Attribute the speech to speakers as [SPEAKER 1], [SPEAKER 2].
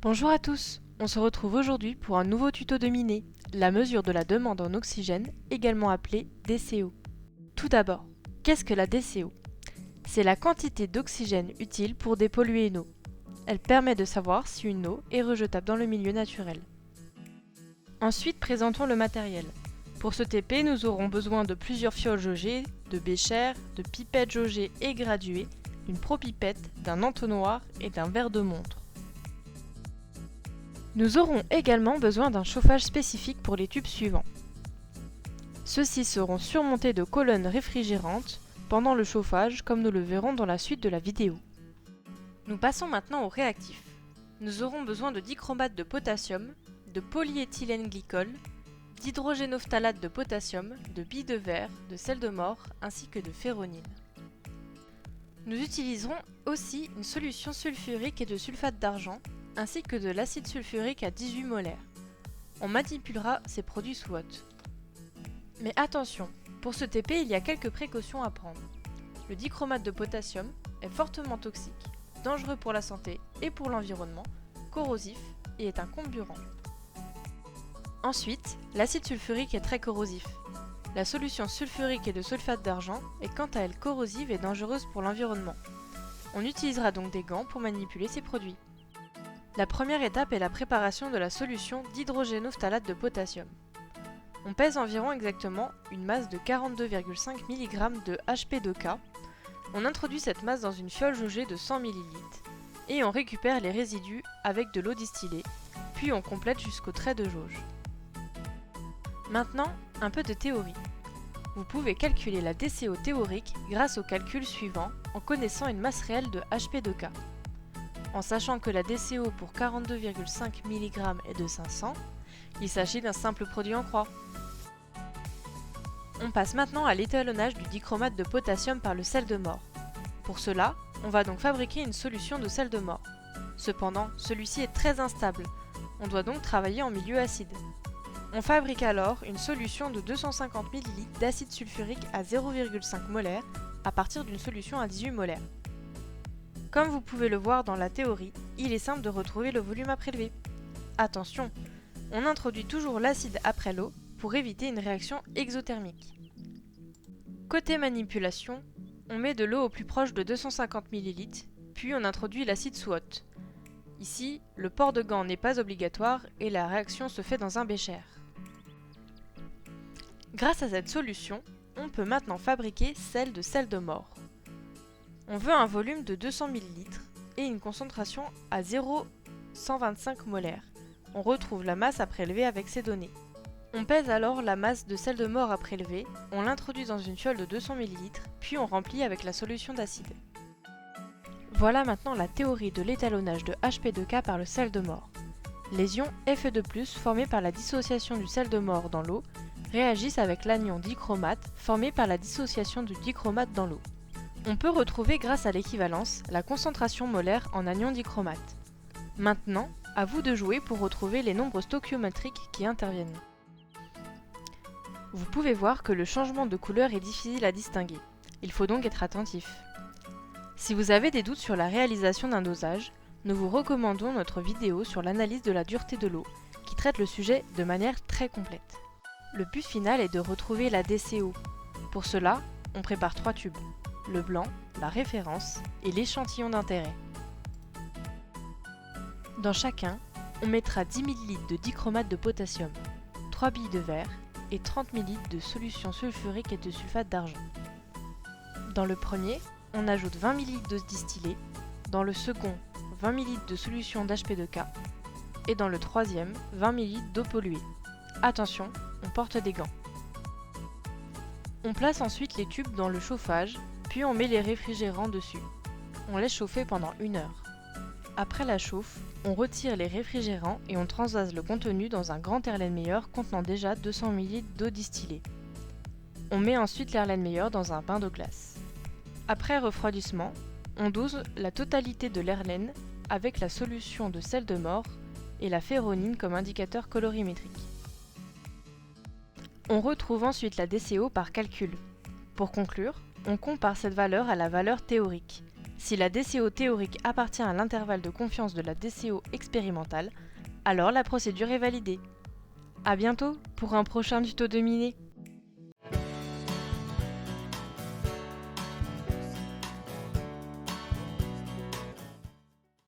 [SPEAKER 1] Bonjour à tous, on se retrouve aujourd'hui pour un nouveau tuto de Miné, la mesure de la demande en oxygène, également appelée DCO. Tout d'abord, qu'est-ce que la DCO? C'est la quantité d'oxygène utile pour dépolluer une eau. Elle permet de savoir si une eau est rejetable dans le milieu naturel. Ensuite, présentons le matériel. Pour ce TP, nous aurons besoin de plusieurs fioles jaugées, de béchères, de pipettes jaugées et graduées, d'une propipette, d'un entonnoir et d'un verre de montre. Nous aurons également besoin d'un chauffage spécifique pour les tubes suivants. Ceux-ci seront surmontés de colonnes réfrigérantes pendant le chauffage, comme nous le verrons dans la suite de la vidéo. Nous passons maintenant au réactif. Nous aurons besoin de dichromate de potassium, de polyéthylène glycol, d'hydrogénophthalate de potassium, de billes de verre, de sel de mort ainsi que de féronine. Nous utiliserons aussi une solution sulfurique et de sulfate d'argent, ainsi que de l'acide sulfurique à 18 molaires. On manipulera ces produits sous hotte. Mais attention, pour ce TP, il y a quelques précautions à prendre. Le dichromate de potassium est fortement toxique, dangereux pour la santé et pour l'environnement, corrosif et est un comburant. Ensuite, l'acide sulfurique est très corrosif. La solution sulfurique et de sulfate d'argent est quant à elle corrosive et dangereuse pour l'environnement. On utilisera donc des gants pour manipuler ces produits. La première étape est la préparation de la solution d'hydrogénophthalate de potassium. On pèse environ exactement une masse de 42,5 mg de HP2K. On introduit cette masse dans une fiole jaugée de 100 ml et on récupère les résidus avec de l'eau distillée, puis on complète jusqu'au trait de jauge. Maintenant, un peu de théorie. Vous pouvez calculer la DCO théorique grâce au calcul suivant en connaissant une masse réelle de HP2K. En sachant que la DCO pour 42,5 mg est de 500, il s'agit d'un simple produit en croix. On passe maintenant à l'étalonnage du dichromate de potassium par le sel de mort. Pour cela, on va donc fabriquer une solution de sel de mort. Cependant, celui-ci est très instable, on doit donc travailler en milieu acide. On fabrique alors une solution de 250 ml d'acide sulfurique à 0,5 molaire à partir d'une solution à 18 molaires. Comme vous pouvez le voir dans la théorie, il est simple de retrouver le volume à prélever. Attention, on introduit toujours l'acide après l'eau pour éviter une réaction exothermique. Côté manipulation, on met de l'eau au plus proche de 250 ml, puis on introduit l'acide sous hotte. Ici, le port de gants n'est pas obligatoire et la réaction se fait dans un bécher. Grâce à cette solution, on peut maintenant fabriquer celle de sel de mort. On veut un volume de 200 ml et une concentration à 0,125 molaires. On retrouve la masse à prélever avec ces données. On pèse alors la masse de sel de mort à prélever, on l'introduit dans une fiole de 200 ml, puis on remplit avec la solution d'acide. Voilà maintenant la théorie de l'étalonnage de HP2K par le sel de mort. Les ions Fe2+, formés par la dissociation du sel de mort dans l'eau, réagissent avec l'anion dichromate formé par la dissociation du dichromate dans l'eau. On peut retrouver grâce à l'équivalence la concentration molaire en anion dichromate. Maintenant, à vous de jouer pour retrouver les nombres stoichiométriques qui interviennent. Vous pouvez voir que le changement de couleur est difficile à distinguer. Il faut donc être attentif. Si vous avez des doutes sur la réalisation d'un dosage, nous vous recommandons notre vidéo sur l'analyse de la dureté de l'eau, qui traite le sujet de manière très complète. Le but final est de retrouver la DCO. Pour cela, on prépare 3 tubes. Le blanc, la référence et l'échantillon d'intérêt. Dans chacun, on mettra 10 ml de dichromate de potassium, 3 billes de verre et 30 ml de solution sulfurique et de sulfate d'argent. Dans le premier, on ajoute 20 ml d'eau distillée, dans le second, 20 ml de solution d'HP2K et dans le troisième, 20 ml d'eau polluée. Attention, on porte des gants. On place ensuite les tubes dans le chauffage, puis on met les réfrigérants dessus. On laisse chauffer pendant 1 heure. Après la chauffe, on retire les réfrigérants et on transvase le contenu dans un grand Erlenmeyer contenant déjà 200 ml d'eau distillée. On met ensuite l'Erlenmeyer dans un bain de glace. Après refroidissement, on dose la totalité de l'Erlen avec la solution de sel de mort et la féronine comme indicateur colorimétrique. On retrouve ensuite la DCO par calcul. Pour conclure, on compare cette valeur à la valeur théorique. Si la DCO théorique appartient à l'intervalle de confiance de la DCO expérimentale, alors la procédure est validée. A bientôt pour un prochain tuto de Miné.